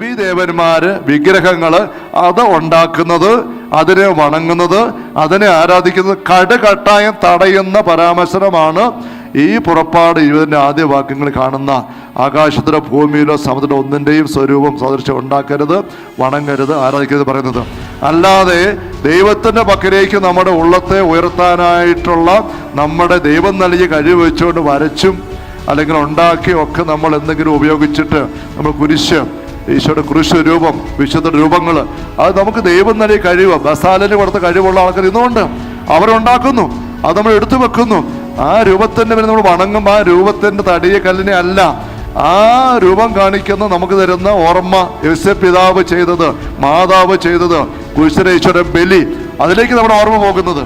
ദേവീദേവന്മാര്, വിഗ്രഹങ്ങള്, അത് ഉണ്ടാക്കുന്നത്, അതിനെ വണങ്ങുന്നത്, അതിനെ ആരാധിക്കുന്നത് കടുകട്ടായം തടയുന്ന പരാമർശനമാണ് ഈ പുറപ്പാട് 20 ആദ്യ വാക്യങ്ങളിൽ കാണുന്ന ആകാശത്തിലോ ഭൂമിയിലോ സമുദ്രം ഒന്നിൻ്റെയും സ്വരൂപം സദൃശ്യം ഉണ്ടാക്കരുത്, വണങ്ങരുത്, ആരാധിക്കരുത് പറയുന്നത്. അല്ലാതെ ദൈവത്തിൻ്റെ പക്കലേക്ക് നമ്മുടെ ഉള്ളത്തെ ഉയർത്താനായിട്ടുള്ള നമ്മുടെ ദൈവം നൽകിയ കഴിവ് വെച്ചുകൊണ്ട് വരച്ചും അല്ലെങ്കിൽ ഉണ്ടാക്കിയും ഒക്കെ നമ്മൾ എന്തെങ്കിലും ഉപയോഗിച്ചിട്ട് നമ്മൾ കുരിശ്, ഈശോയുടെ കുരിശ് രൂപം, വിശുദ്ധ രൂപങ്ങൾ, അത് നമുക്ക് ദൈവം നൽകിയ കഴിവ്, ബസാലിന് കൊടുത്ത കഴിവുള്ള ആൾക്കാർ ഇന്നുകൊണ്ട് അവരുണ്ടാക്കുന്നു, അത് നമ്മൾ എടുത്തു വെക്കുന്നു. ആ രൂപത്തിൻ്റെ പേര് നമ്മൾ വണങ്ങുമ്പോൾ ആ രൂപത്തിൻ്റെ തടിയ കല്ലിനെ അല്ല, ആ രൂപം കാണിക്കുന്ന നമുക്ക് തരുന്ന ഓർമ്മ, യേശു പിതാവ് ചെയ്തത്, മാതാവ് ചെയ്തത്, കുരിശിലെ ഈശോയുടെ ബലി, അതിലേക്ക് നമ്മുടെ ഓർമ്മ പോകുന്നത്.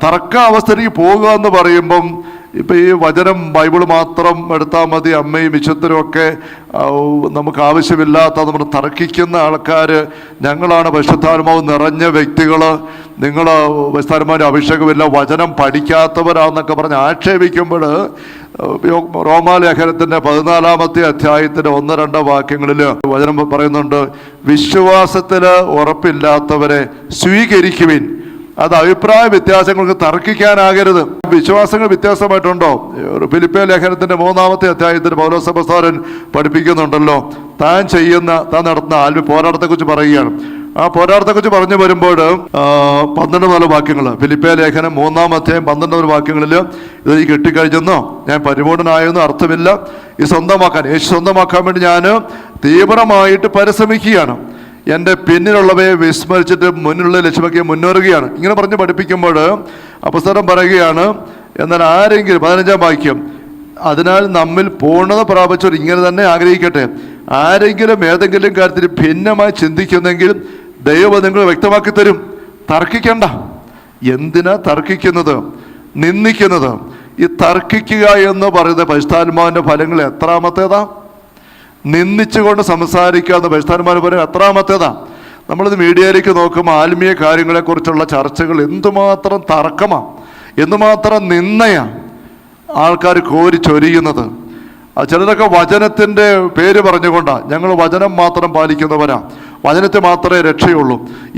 തർക്കാവസ്ഥയിലേക്ക് പോകുക എന്ന് പറയുമ്പം ഇപ്പം ഈ വചനം ബൈബിള് മാത്രം എടുത്താൽ മതി, അമ്മയും വിശുദ്ധരും ഒക്കെ നമുക്ക് ആവശ്യമില്ലാത്ത നമ്മൾ തർക്കിക്കുന്ന ആൾക്കാർ, ഞങ്ങളാണ് പരിശുദ്ധാത്മാവ് നിറഞ്ഞ വ്യക്തികൾ, നിങ്ങൾ പരിശുദ്ധാത്മാവിൻ്റെ അഭിഷേകമില്ല, വചനം പഠിക്കാത്തവരാന്നൊക്കെ പറഞ്ഞ് ആക്ഷേപിക്കുമ്പോൾ റോമാലേഖനത്തിൻ്റെ 14-ാമത്തെ അധ്യായത്തിൻ്റെ 1-2 വാക്യങ്ങളിൽ വചനം പറയുന്നുണ്ട്, വിശ്വാസത്തിൽ ഉറപ്പില്ലാത്തവരെ സ്വീകരിക്കുവിൻ. അത് അഭിപ്രായ വ്യത്യാസങ്ങൾക്ക് തർക്കിക്കാനാകരുത്. വിശ്വാസങ്ങൾ വ്യത്യാസമായിട്ടുണ്ടോ? ഫിലിപ്പിയ ലേഖനത്തിന്റെ 3-ാമത്തെ അധ്യായത്തിൽ പൗലോസ് അപ്പോസ്തലൻ പഠിപ്പിക്കുന്നുണ്ടല്ലോ, താൻ നടത്തുന്ന ആത്മീയ പോരാട്ടത്തെക്കുറിച്ച് പറയുകയാണ്. ആ പോരാട്ടത്തെക്കുറിച്ച് പറഞ്ഞു വരുമ്പോൾ 12 വാക്യങ്ങൾ, ഫിലിപ്പിയ ലേഖനം 3-ാം അധ്യായം 12 വാക്യങ്ങളിൽ, ഇത് കിട്ടിക്കഴിഞ്ഞെന്നോ ഞാൻ പരിപൂർണനായെന്നോ അർത്ഥമില്ല, ഇത് യേശു സ്വന്തമാക്കാൻ വേണ്ടി ഞാൻ തീവ്രമായിട്ട് പരിശ്രമിക്കുകയാണ്, എൻ്റെ പിന്നിലുള്ളവയെ വിസ്മരിച്ചിട്ട് മുന്നിലുള്ള ലക്ഷ്യമാക്കി മുന്നേറുകയാണ്. ഇങ്ങനെ പറഞ്ഞ് പഠിപ്പിക്കുമ്പോൾ അപ്പോസ്തലൻ പറയുകയാണ്, എന്നാൽ ആരെങ്കിലും 15-ാം വാക്യം, അതിനാൽ നമ്മിൽ പൂർണ്ണത പ്രാപിച്ചവർ ഇങ്ങനെ തന്നെ ആഗ്രഹിക്കട്ടെ. ആരെങ്കിലും ഏതെങ്കിലും കാര്യത്തിൽ ഭിന്നമായി ചിന്തിക്കുന്നെങ്കിൽ ദൈവം നിങ്ങൾ വ്യക്തമാക്കി തരും. തർക്കിക്കണ്ട. എന്തിനാ തർക്കിക്കുന്നത്, നിന്ദിക്കുന്നത്? ഈ തർക്കിക്കുക എന്ന് പറയുന്ന പരിശുദ്ധാത്മാവിൻ്റെ ഫലങ്ങൾ എത്രാമത്തേതാ? നിന്ദിച്ചുകൊണ്ട് സംസാരിക്കുക എന്ന് പരിശുദ്ധാത്മാവിന് പറയും എത്രാമത്തേതാ? നമ്മളിത് മീഡിയയിലേക്ക് നോക്കുമ്പോൾ ആത്മീയ കാര്യങ്ങളെക്കുറിച്ചുള്ള ചർച്ചകൾ എന്തുമാത്രം തർക്കമാണ്, എന്തുമാത്രം നിന്ദയാണ് ആൾക്കാർ കോരി ചൊരിയുന്നത്. ചിലരൊക്കെ വചനത്തിൻ്റെ പേര് പറഞ്ഞുകൊണ്ടാണ്, ഞങ്ങൾ വചനം മാത്രം പാലിക്കുന്നവരാ, വചനത്തെ മാത്രമേ രക്ഷയുള്ളൂ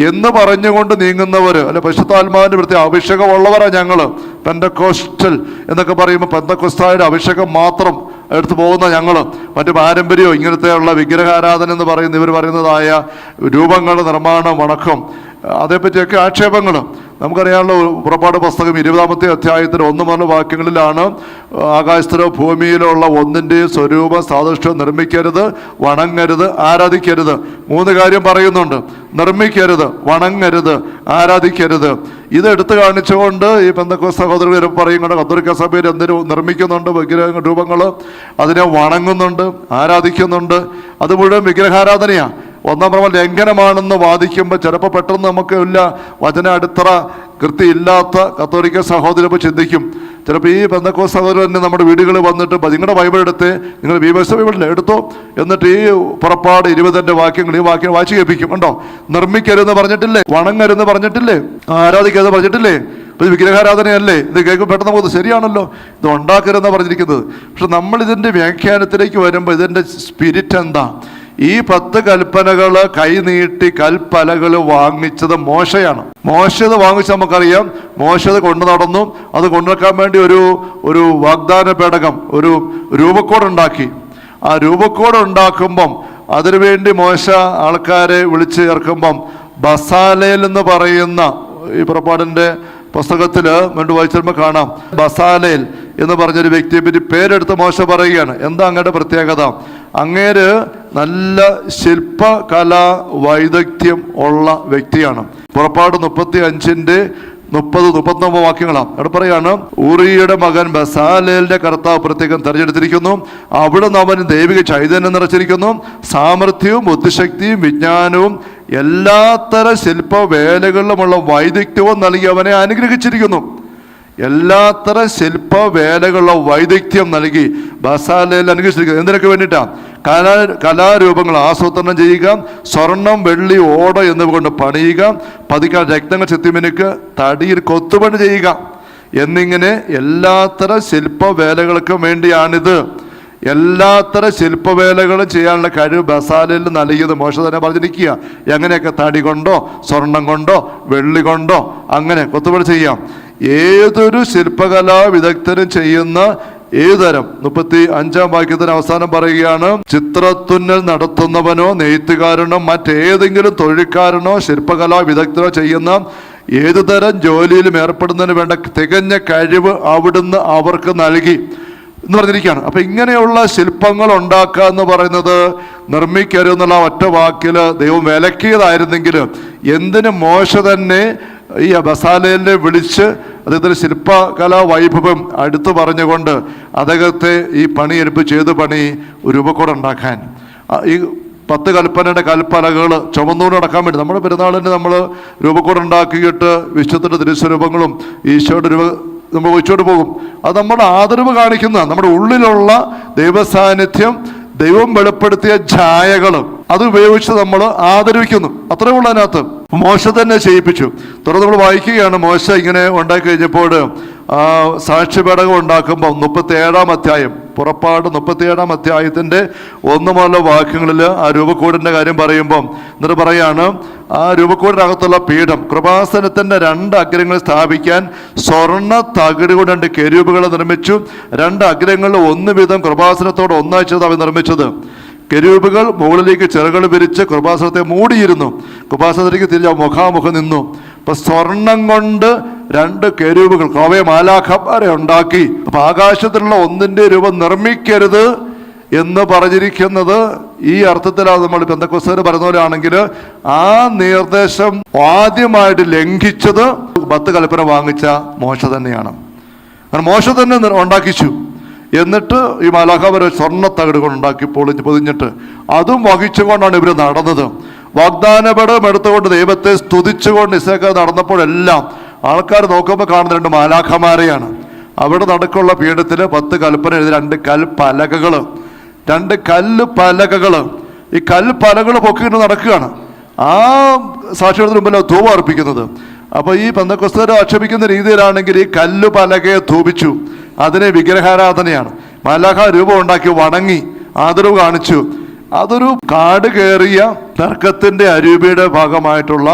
എന്ന് പറഞ്ഞുകൊണ്ട് നീങ്ങുന്നവർ, അല്ലെ പരിശുദ്ധാത്മാവിൻ്റെ പ്രത്യേക അഭിഷേകമുള്ളവരാണ് ഞങ്ങൾ, പെന്തക്കോസ്റ്റൽ എന്നൊക്കെ പറയുമ്പോൾ പെന്തക്കോസ്തായുടെ അഭിഷേകം മാത്രം എടുത്തു പോകുന്ന ഞങ്ങൾ, മറ്റു പാരമ്പര്യമോ ഇങ്ങനത്തെയുള്ള വിഗ്രഹാരാധന എന്ന് പറയുന്ന ഇവർ പറയുന്നതായ രൂപങ്ങളുടെ നിർമ്മാണം, വണക്കം, അതേപ്പറ്റിയൊക്കെ ആക്ഷേപങ്ങൾ നമുക്കറിയാനുള്ള. പുറപ്പാട് പുസ്തകം 20-ാമത്തെ അധ്യായത്തിൽ 1 മുതൽ വാക്യങ്ങളിലാണ് ആകാശത്തിലോ ഭൂമിയിലോ ഉള്ള ഒന്നിൻ്റെയും സ്വരൂപം സാദൃശ്യം നിർമ്മിക്കരുത്, വണങ്ങരുത്, ആരാധിക്കരുത്. 3 കാര്യം പറയുന്നുണ്ട്. നിർമ്മിക്കരുത്, വണങ്ങരുത്, ആരാധിക്കരുത്. ഇത് എടുത്തു കാണിച്ചുകൊണ്ട് ഈ പെന്തക്കോസ്ത് സഹോദരർ പറയുന്നുണ്ട്, കത്തോലിക്ക സഭയിൽ എന്തിനും നിർമ്മിക്കുന്നുണ്ട് വിഗ്രഹ രൂപങ്ങൾ, അതിനെ വണങ്ങുന്നുണ്ട്, ആരാധിക്കുന്നുണ്ട്. അത് മുഴുവൻ വിഗ്രഹാരാധനയാണ്. 1-ാം പ്രമാണം ലംഘനമാണെന്ന് വാദിക്കുമ്പോൾ ചിലപ്പോൾ പെട്ടെന്ന് നമുക്ക് ഇല്ല വചന അടിത്തറ കൃത്യമില്ലാത്ത കത്തോലിക്ക സഹോദരപ്പോൾ ചിന്തിക്കും. ചിലപ്പോൾ ഈ പെന്തക്കോസ്ത് സഹോദരൻ തന്നെ നമ്മുടെ വീടുകളിൽ വന്നിട്ട് നിങ്ങളുടെ ബൈബിൾ എടുത്ത്, നിങ്ങൾ ബൈബിൾ എടുത്തോ, എന്നിട്ട് ഈ പുറപ്പാട് 20-ന്റെ വാക്യങ്ങൾ ഈ വാക്യം വായിച്ചു കേൾപ്പിക്കും. ഉണ്ടോ? നിർമ്മിക്കരുതെന്ന് പറഞ്ഞിട്ടില്ലേ? വണങ്ങരുതെന്ന് പറഞ്ഞിട്ടില്ലേ? ആരാധിക്കരുതെന്ന് പറഞ്ഞിട്ടില്ലേ? ഇത് വിഗ്രഹാരാധനയല്ലേ? ഇത് കേൾക്കും പെട്ടെന്ന് പോകുന്നത് ശരിയാണല്ലോ, ഇത് ഉണ്ടാക്കരുതെന്ന് പറഞ്ഞിരിക്കുന്നത്. പക്ഷെ നമ്മൾ ഇതിൻ്റെ വ്യാഖ്യാനത്തിലേക്ക് വരുമ്പോൾ ഇതിൻ്റെ സ്പിരിറ്റ് എന്താ? ഈ 10 കൽപ്പനകൾ കൈനീട്ടി കൽപ്പലകൾ വാങ്ങിച്ചത് മോശയാണ്. മോശത് വാങ്ങിച്ച് നമുക്കറിയാം. മോശത് കൊണ്ടു നടന്നു. അത് കൊണ്ടുനടക്കാൻ വേണ്ടി ഒരു വാഗ്ദാന പേടകം, ഒരു രൂപക്കോടുണ്ടാക്കി. ആ രൂപക്കോട് ഉണ്ടാക്കുമ്പം അതിനുവേണ്ടി മോശ ആൾക്കാരെ വിളിച്ചു ചേർക്കുമ്പം ബസാലേൽ എന്ന് പറയുന്ന ഈ പുറപ്പാടിൻ്റെ പുസ്തകത്തിൽ വീണ്ടും വായിച്ചുമ്പോൾ കാണാം, ബസാലേൽ എന്ന് പറഞ്ഞൊരു വ്യക്തിയെ പറ്റി പേരെടുത്ത് മോശ പറയുകയാണ്. എന്താ അങ്ങയുടെ പ്രത്യേകത? അങ്ങേര് നല്ല ശില്പകലാ വൈദഗ്ധ്യം ഉള്ള വ്യക്തിയാണ്. പുറപ്പാട് 35-ന്റെ 30-39 വാക്യങ്ങളാണ്. അവിടെ പറയാണ്, ഊറിയുടെ മകൻ ബസാലേലിന്റെ കർത്താവ് പ്രത്യേകം തെരഞ്ഞെടുത്തിരിക്കുന്നു, അവിടുന്ന് അവന് ദൈവിക ചൈതന്യം നിറച്ചിരിക്കുന്നു, സാമർഥ്യവും ബുദ്ധിശക്തിയും വിജ്ഞാനവും എല്ലാത്തരം ശില്പവേലകളിലുമുള്ള വൈദഗ്ധ്യവും നൽകി അവനെ അനുഗ്രഹിച്ചിരിക്കുന്നു. എല്ലാത്തരം ശില്പവേലകളുള്ള വൈദഗ്ധ്യം നൽകി ബസാലേൽ അനുഗ്രഹിച്ചിരിക്കുന്നു. എന്തിനൊക്കെ വേണ്ടിയിട്ടാണ്? കലാരൂപങ്ങൾ ആസൂത്രണം ചെയ്യുക, സ്വർണം, വെള്ളി, ഓട എന്നിവ കൊണ്ട് പണിയുക, പതിക്കാൻ രക്തങ്ങൾ ചെത്തിമിനുക്ക്, തടിയിൽ കൊത്തുപണി ചെയ്യുക. എന്നിങ്ങനെ എല്ലാത്തരം ശില്പവേലകൾക്കും വേണ്ടിയാണിത്. എല്ലാത്തരം ശില്പവേലകളും ചെയ്യാനുള്ള കഴിവ് ബസാലയിൽ നൽകിയത് മോശ തന്നെ പറഞ്ഞിരിക്കുക. എങ്ങനെയൊക്കെ തടി കൊണ്ടോ സ്വർണം കൊണ്ടോ വെള്ളി കൊണ്ടോ അങ്ങനെ കൊത്തുപണി ചെയ്യാം. ഏതൊരു ശില്പകലാ വിദഗ്ധനും ചെയ്യുന്ന ഏതുതരം 35-ാം വാക്യത്തിന് അവസാനം പറയുകയാണ്, ചിത്രത്തുന്നൽ നടത്തുന്നവനോ നെയ്ത്തുകാരനോ മറ്റേതെങ്കിലും തൊഴിൽക്കാരനോ ശില്പകലാ വിദഗ്ധനോ ചെയ്യുന്ന ഏതുതരം ജോലിയിലും ഏർപ്പെടുന്നതിന് വേണ്ട തികഞ്ഞ കഴിവ് അവിടുന്ന് അവർക്ക് നൽകി എന്ന് പറഞ്ഞിരിക്കുകയാണ്. അപ്പൊ ഇങ്ങനെയുള്ള ശില്പങ്ങൾ ഉണ്ടാക്കുക എന്ന് പറയുന്നത് നിർമ്മിക്കരുതെന്നുള്ള ഒറ്റ വാക്കിൽ ദൈവം വിലക്കിയതായിരുന്നെങ്കിൽ എന്തിന് മോശ തന്നെ ഈ ബസാലേലിനെ വിളിച്ച് അദ്ദേഹത്തിന് ശില്പകലാ വൈഭവം അടുത്ത് പറഞ്ഞുകൊണ്ട് അദ്ദേഹത്തെ ഈ പണി ഏൽപ്പിച്ച് ചെയ്ത് പണി ഒരു രൂപക്കൂടെ ഉണ്ടാക്കാൻ, ഈ 10 കൽപ്പനയുടെ കൽപ്പലകൾ ചുമന്നുകൊണ്ട് നടക്കാൻ വേണ്ടി നമ്മുടെ പെരുന്നാളിന് നമ്മൾ രൂപക്കൂടെ ഉണ്ടാക്കിയിട്ട് വിശുദ്ധൻ്റെ തിരുസ്വരൂപങ്ങളും ഈശോയുടെ രൂപ നമ്മൾ വെച്ചോട്ട് പോകും. അത് നമ്മുടെ ആദരവ് കാണിക്കുന്ന നമ്മുടെ ഉള്ളിലുള്ള ദൈവസാന്നിധ്യം, ദൈവം വെളിപ്പെടുത്തിയ ഛായകൾ അത് ഉപയോഗിച്ച് നമ്മൾ ആദരിക്കുന്നു. അത്രേ ഉള്ളൂ അതിനകത്ത്. മോശ തന്നെ ചെയ്യിപ്പിച്ചു. തുടർന്ന് നമ്മൾ വായിക്കുകയാണ്, മോശ ഇങ്ങനെ ഉണ്ടാക്കി കഴിഞ്ഞപ്പോൾ സാക്ഷ്യപേടകം ഉണ്ടാക്കുമ്പോൾ 37-ാം അധ്യായം, പുറപ്പാട് 37-ാം അധ്യായത്തിൻ്റെ 1 മുതലുള്ള വാക്യങ്ങളിൽ ആ രൂപക്കൂടിൻ്റെ കാര്യം പറയുമ്പം എന്നിട്ട് പറയാണ്, ആ രൂപക്കൂടിനകത്തുള്ള പീഠം കൃപാസനത്തിൻ്റെ 2 അഗ്രങ്ങൾ സ്ഥാപിക്കാൻ സ്വർണ്ണ തകിട് കൊണ്ട് 2 കെരൂബുകളെ നിർമ്മിച്ചു. 2 അഗ്രങ്ങളിൽ 1 വീതം കൃപാസനത്തോട് ഒന്നായി ചേർത്ത് അവ നിർമ്മിച്ചത്. കെരൂബുകൾ മുകളിലേക്ക് ചിറകൾ വിരിച്ച് കൃപാസനത്തെ മൂടിയിരുന്നു. കൃപാസനത്തിലേക്ക് തിരിച്ച് മുഖാമുഖം നിന്നു. അപ്പൊ സ്വർണം കൊണ്ട് 2 കെരൂബുകൾ അവയെ മാലാഖമാരെ ഉണ്ടാക്കി. അപ്പൊ ആകാശത്തിലുള്ള ഒന്നിന്റെ രൂപം നിർമ്മിക്കരുത് എന്ന് പറഞ്ഞിരിക്കുന്നത് ഈ അർത്ഥത്തിലാണ്. നമ്മൾ പെന്തക്കോസ്തുകാർ പറയുന്ന പോലെയാണെങ്കിൽ ആ നിർദ്ദേശം ആദ്യമായിട്ട് ലംഘിച്ചത് 10 കൽപ്പന വാങ്ങിച്ച മോശ തന്നെയാണ്. കാരണം മോശ തന്നെ ഉണ്ടാക്കിച്ചു. എന്നിട്ട് ഈ മാലാഖമാർ സ്വർണ്ണത്തകിട് കൊണ്ട് ഉണ്ടാക്കി പൊതിഞ്ഞിട്ട് അതും വഹിച്ചുകൊണ്ടാണ് ഇവർ നടന്നത്. വാഗ്ദാനപടം എടുത്തുകൊണ്ട് ദൈവത്തെ സ്തുതിച്ചുകൊണ്ട് ഇസ്രായേൽക്കാർ നടന്നപ്പോഴെല്ലാം ആൾക്കാർ നോക്കുമ്പോൾ കാണുന്ന 2 മാലാഖമാരെയാണ്. അവിടെ നടക്കുള്ള പീഠത്തിൽ 10 കൽപ്പന എഴുതി 2 കൽപ്പലകകൾ, 2 കല്ലുപലകകൾ. ഈ കൽപ്പലകൾ പൊക്കിയിട്ട് നടക്കുകയാണ്. ആ സാക്ഷ്യത്തിന് മുമ്പിൽ ധൂപം അർപ്പിക്കുന്നത്. അപ്പോൾ ഈ പെന്തക്കോസ്തുകാർ ആക്ഷേപിക്കുന്ന രീതിയിലാണെങ്കിൽ ഈ കല്ലുപലകയെ ധൂപിച്ചു, അതിനെ വിഗ്രഹാരാധനയാണ്. മാലാഖ രൂപം ഉണ്ടാക്കി വണങ്ങി ആദരവ് കാണിച്ചു. അതൊരു കാട് കയറിയ തർക്കത്തിൻ്റെ അരൂപിയുടെ ഭാഗമായിട്ടുള്ള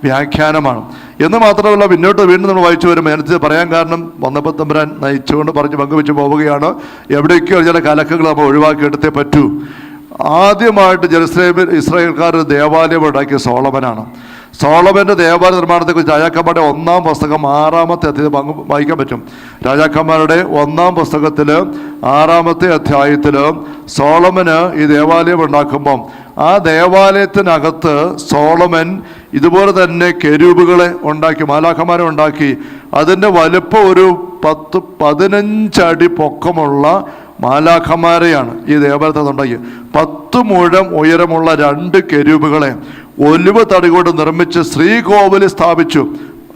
വ്യാഖ്യാനമാണ്. എന്ന് മാത്രമല്ല, പിന്നോട്ട് വീണ്ടും നമ്മൾ വായിച്ചു വരുമ്പോൾ എനിക്ക് പറയാൻ കാരണം വന്നപ്പോൾ തമ്പുരാൻ നയിച്ചുകൊണ്ട് പറഞ്ഞ് പങ്കുവെച്ച് പോവുകയാണ്. എവിടേക്കോ ചില കലക്കുകൾ നമ്മൾ ഒഴിവാക്കിയെടുത്തേ പറ്റൂ. ആദ്യമായിട്ട് ഇസ്രായേൽക്കാർ ദേവാലയം ഉണ്ടാക്കിയ സോളമനാണ്. സോളമൻ്റെ ദേവാലയ നിർമ്മാണത്തെക്കുറിച്ച് രാജാക്കന്മാരുടെ 1-ാം പുസ്തകം 6-ാമത്തെ അധ്യായം വായിക്കാൻ പറ്റും. രാജാക്കന്മാരുടെ 1-ാം പുസ്തകത്തിൽ 6-ാമത്തെ അധ്യായത്തിൽ സോളമന് ഈ ദേവാലയം ഉണ്ടാക്കുമ്പം ആ ദേവാലയത്തിനകത്ത് സോളമൻ ഇതുപോലെ തന്നെ കെരൂബുകളെ ഉണ്ടാക്കി, മാലാഖമാരെ ഉണ്ടാക്കി. അതിൻ്റെ വലുപ്പം ഒരു 10-15 അടി പൊക്കമുള്ള മാലാഖമാരെയാണ് ഈ ദേവാലയത്തിൽ ഉണ്ടാക്കി. 10 മുഴം ഉയരമുള്ള 2 കെരൂബുകളെ ഒലിവ് തടി കൊണ്ട് നിർമ്മിച്ച് ശ്രീകോവിലിൽ സ്ഥാപിച്ചു.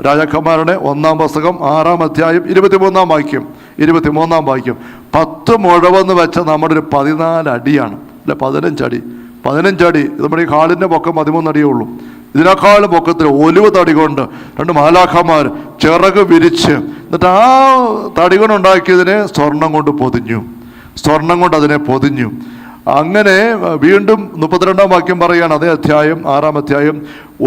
രാജാക്കന്മാരുടെ 1-ാം പുസ്തകം 6-ാം അധ്യായം 23-ാം വാക്യം 23-ാം വാക്യം. 10 മുഴവെന്ന് വെച്ചാൽ നമ്മുടെ ഒരു 14 അടിയാണ്, അല്ലെ 15 അടി. 15 അടി നമ്മുടെ ഈ ഹാളിൻ്റെ പൊക്കം 13 അടിയേ ഉള്ളൂ. ഇതിനേക്കാളും പൊക്കത്തിൽ ഒലിവ് തടി കൊണ്ട് 2 മാലാഖമാർ ചിറക് വിരിച്ച്, എന്നിട്ട് ആ തടി കൊണ്ടുണ്ടാക്കിയതിനെ സ്വർണം കൊണ്ട് പൊതിഞ്ഞു. സ്വർണം കൊണ്ട് അതിനെ പൊതിഞ്ഞു. അങ്ങനെ വീണ്ടും 32-ാം വാക്യം പറയുകയാണ്, അതേ അധ്യായം 6-ാം അധ്യായം,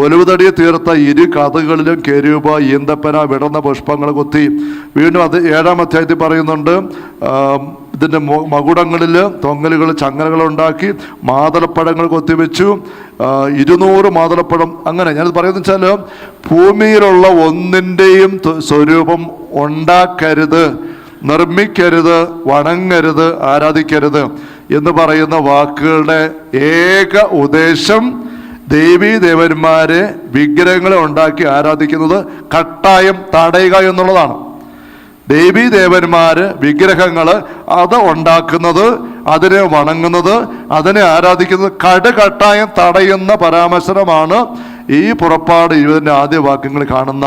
ഒലിവ് തടിയെ തീർത്ത 2 കഥകളിലും കെരൂബ, ഈന്തപ്പന, വിടർന്ന പുഷ്പങ്ങൾ കൊത്തി. വീണ്ടും അത് 7-ാം അധ്യായത്തിൽ പറയുന്നുണ്ട്, ഇതിൻ്റെ മകുടങ്ങളിൽ തൊങ്ങലുകൾ ചങ്ങലകൾ ഉണ്ടാക്കി മാതളപ്പഴങ്ങൾ കൊത്തിവെച്ചു. 200 മാതളപ്പഴം. അങ്ങനെ ഞാനത് പറയുന്നത് വെച്ചാൽ ഭൂമിയിലുള്ള ഒന്നിൻ്റെയും സ്വരൂപം ഉണ്ടാക്കരുത്, നിർമ്മിക്കരുത്, വണങ്ങരുത്, ആരാധിക്കരുത് എന്ന് പറയുന്ന വാക്കുകളുടെ ഏക ഉദ്ദേശം ദേവീദേവന്മാരെ വിഗ്രഹങ്ങളെ ഉണ്ടാക്കി ആരാധിക്കുന്നത് കട്ടായം തടയുക എന്നുള്ളതാണ്. ദേവീദേവന്മാര് വിഗ്രഹങ്ങൾ അത് ഉണ്ടാക്കുന്നത്, അതിനെ വണങ്ങുന്നത്, അതിനെ ആരാധിക്കുന്നത് കട്ടായം തടയുന്ന പരാമർശനമാണ് ഈ പുറപ്പാട് 20-ന്റെ ആദ്യ വാക്യങ്ങൾ കാണുന്ന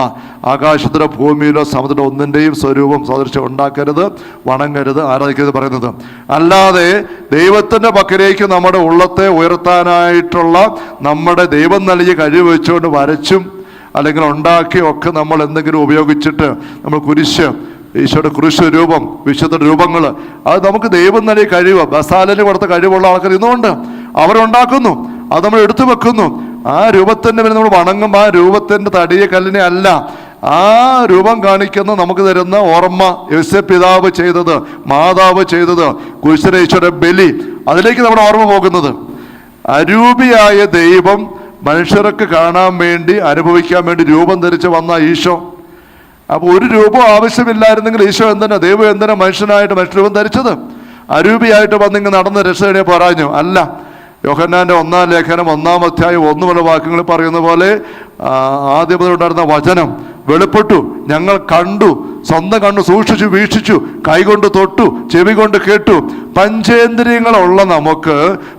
ആകാശത്തിലോ ഭൂമിയിലോ സമുദ്രം ഒന്നിൻ്റെയും സ്വരൂപം സദൃശം ഉണ്ടാക്കരുത്, വണങ്ങരുത്, ആരാധിക്കരുത് പറയുന്നത്. അല്ലാതെ ദൈവത്തിൻ്റെ പക്കലേക്ക് നമ്മുടെ ഉള്ളത്തെ ഉയർത്താനായിട്ടുള്ള നമ്മുടെ ദൈവം നൽകിയ കഴിവ് വെച്ചുകൊണ്ട് വരച്ചും അല്ലെങ്കിൽ ഉണ്ടാക്കിയൊക്കെ നമ്മൾ എന്തെങ്കിലും ഉപയോഗിച്ചിട്ട് നമ്മൾ കുരിശ്, ഈശോയുടെ കുരിശ് രൂപം, വിശുദ്ധ രൂപങ്ങൾ, അത് നമുക്ക് ദൈവം നൽകിയ കഴിവ്, ബസാലിന് കൊടുത്ത കഴിവുള്ള ആൾക്കാർ ഇന്നുകൊണ്ട് അവരുണ്ടാക്കുന്നു, അത് നമ്മൾ എടുത്തു വെക്കുന്നു. ആ രൂപത്തിൻ്റെ പേര് നമ്മൾ വണങ്ങുമ്പോൾ ആ രൂപത്തിൻ്റെ തടിയ കല്ലിനെ അല്ല, ആ രൂപം കാണിക്കുന്ന നമുക്ക് തരുന്ന ഓർമ്മ, യോസേപ്പ് പിതാവ് ചെയ്തത്, മാതാവ് ചെയ്തത്, കുരിശിലെ ഈശോയുടെ ബലി, അതിലേക്ക് നമ്മൾ ഓർമ്മ പോകുന്നത്. അരൂപിയായ ദൈവം മനുഷ്യർക്ക് കാണാൻ വേണ്ടി, അനുഭവിക്കാൻ വേണ്ടി രൂപം ധരിച്ച് വന്ന ഈശോ. അപ്പോൾ ഒരു രൂപം ആവശ്യമില്ലായിരുന്നെങ്കിൽ ഈശോ എന്തിനാ, ദൈവം എന്തിനാ മനുഷ്യനായിട്ട് മനുഷ്യരൂപം ധരിച്ചത്? അരൂപിയായിട്ട് വന്നിങ്ങ് നടന്ന് രക്ഷകനെ പറഞ്ഞു അല്ല. യോഹന്നാന്റെ 1-ാം ലേഖനം 1-ാം അധ്യായം 1 മുതൽ വാക്യങ്ങൾ പറയുന്ന പോലെ ആദ്യം മുതലുണ്ടായിരുന്ന വചനം വെളിപ്പെട്ടു, ഞങ്ങൾ കണ്ടു, സ്വന്തം കണ്ടു, സൂക്ഷിച്ചു, വീക്ഷിച്ചു, കൈകൊണ്ട് തൊട്ടു, ചെവി കൊണ്ട് കേട്ടു. പഞ്ചേന്ദ്രിയങ്ങളുള്ള നമുക്ക്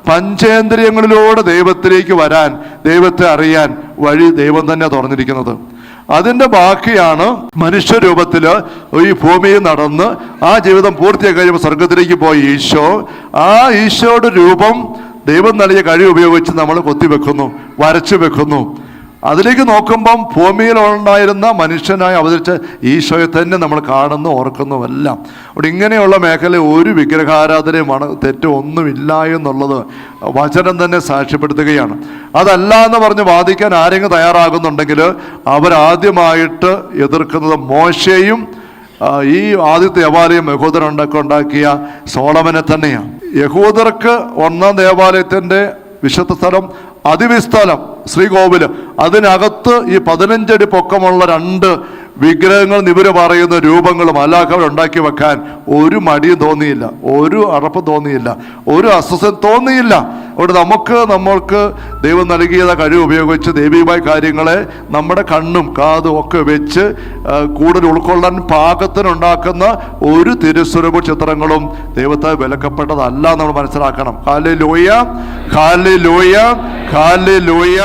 പഞ്ചേന്ദ്രിയങ്ങളിലൂടെ ദൈവത്തിലേക്ക് വരാൻ, ദൈവത്തെ അറിയാൻ വഴി ദൈവം തന്നെ തുറന്നിരിക്കുന്നത്. അതിൻ്റെ ബാക്കിയാണ് മനുഷ്യരൂപത്തിൽ ഈ ഭൂമിയിൽ നടന്ന് ആ ജീവിതം പൂർത്തിയാക്കി കഴിയുമ്പോൾ സ്വർഗത്തിലേക്ക് പോയി ഈശോ. ആ ഈശോയുടെ രൂപം ദൈവം നൽകിയ കഴിവ് ഉപയോഗിച്ച് നമ്മൾ കൊത്തിവെക്കുന്നു, വരച്ചു വെക്കുന്നു. അതിലേക്ക് നോക്കുമ്പം ഭൂമിയിൽ ഉണ്ടായിരുന്ന മനുഷ്യനായി അവതരിച്ച ഈശോയെ തന്നെ നമ്മൾ കാണുന്നു, ഓർക്കുന്നു എല്ലാം. അവിടെ ഇങ്ങനെയുള്ള മേഖല ഒരു വിഗ്രഹാരാധനയുമാണ്, തെറ്റ് ഒന്നുമില്ല എന്നുള്ളത് വചനം തന്നെ സാക്ഷ്യപ്പെടുത്തുകയാണ്. അതല്ല എന്ന് പറഞ്ഞ് വാദിക്കാൻ ആരെങ്കിലും തയ്യാറാകുന്നുണ്ടെങ്കിൽ അവരാദ്യമായിട്ട് എതിർക്കുന്നത് മോശയും ഈ ആദ്യത്തെ ദേവാലയം യഹൂദരുണ്ടാക്കിയ സോളമനെ തന്നെയാണ്. യഹൂദർക്ക് 1-ാം ദേവാലയത്തിൻ്റെ വിശുദ്ധ സ്ഥലം, അതിവിസ്ഥലം ശ്രീകോവില്, അതിനകത്ത് ഈ 15 അടി പൊക്കമുള്ള 2 വിഗ്രഹങ്ങൾ, നിവര് പറയുന്ന രൂപങ്ങളും മാലാഖമാർ ഉണ്ടാക്കി വെക്കാൻ ഒരു മടിയും തോന്നിയില്ല, ഒരു അറപ്പും തോന്നിയില്ല, ഒരു അസ്വസ്ഥ തോന്നിയില്ല. അവിടെ നമ്മൾക്ക് ദൈവം നൽകിയ കഴിവ് ഉപയോഗിച്ച് ദൈവികമായ കാര്യങ്ങളെ നമ്മുടെ കണ്ണും കാതും ഒക്കെ വെച്ച് കൂടുതൽ ഉൾക്കൊള്ളാൻ പാകത്തിനുണ്ടാക്കുന്ന ഒരു തിരുസ്വരൂപ ചിത്രങ്ങളും ദൈവത്താൽ വിലക്കപ്പെട്ടതല്ല നമ്മൾ മനസ്സിലാക്കണം. Hallelujah, hallelujah, hallelujah.